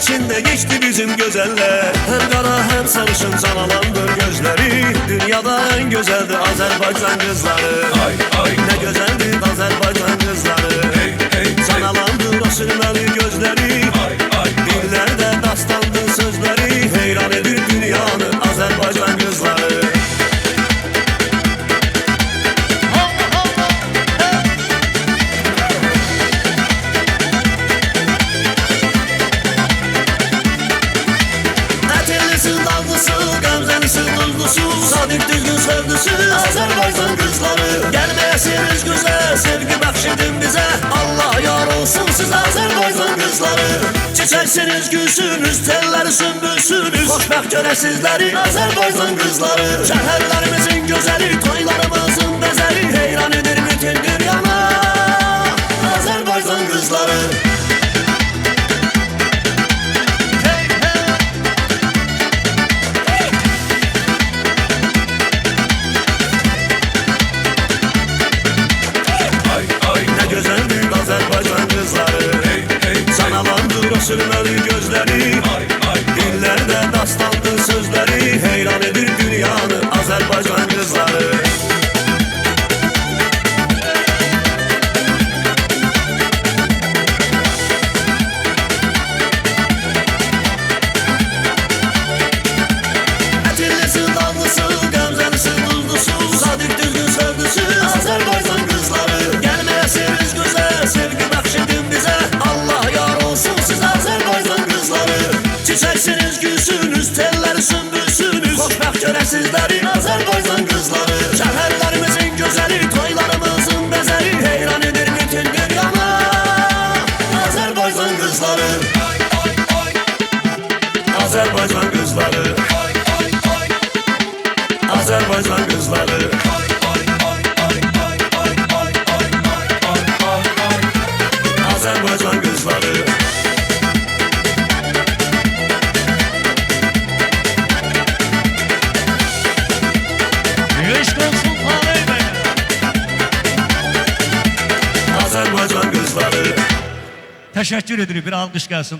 içinde geçti bizim güzeller. Hem kara hem sarışın canalandır gözleri. Dünyada en güzeldi Azerbaycan kızları. Ay ay Ne güzeldi Azerbaycan kızları. hey hey Canalandır o sürmeli gözleri. ay ay Dillerde dastandı sözleri. Heyran edir dünyanı Azerbaycan kızları. Ətirlisin, dadlısı, qəmzəlisi, duzlusu, sadiq düzgün sevgisi Azerbaycan kızları. Gelmeyesiniz güzel, sevgi bəxşidin bize. Allah yar olsun siz Azerbaycan kızları. Çiçeksiniz, gülsünüz, telleri sümbülsünüz. Xoşbəxt görə sizləri Azerbaycan kızları. Şəhərlərimizin gözəli, toylarımızın bezeli. Heyran edir bütün dünyana Azerbaycan kızları. ay ay Ne güzeldir Azerbaycan kızları. hey hey Canalandır o sürmeli gözleri. ay ay Dillerde dastandı sözleri. Heyran edir dünyanı Azerbaycan kızları. Ətirlisi, dadlısı, qəmzəlisi, duzlusu, sadiq düzgün sevgisi Azerbaycan kızları. Gelmeyesiniz güzel, sevgi bəxşidin bize. Allah yar olsun siz Azerbaycan kızları. Çiçeksiniz, gülsünüz, telleri sümbülsünüz. Xoşbəxt görə sizləri Azerbaycan kızları. Şəhərlərimizin gözəli, toylarımızın bezeli. Heyran edir bütün dünyana Azerbaycan kızları. ay ay ay Azerbaycan kızları. ay ay ay Azerbaycan kızları. ay ay ay ay ay ay ay ay ay ay Azerbaycan kızları. Eşq olsun Talay bəyə. Azerbaycan kızları. Təşəkkür edirik, bir alqış gəlsin.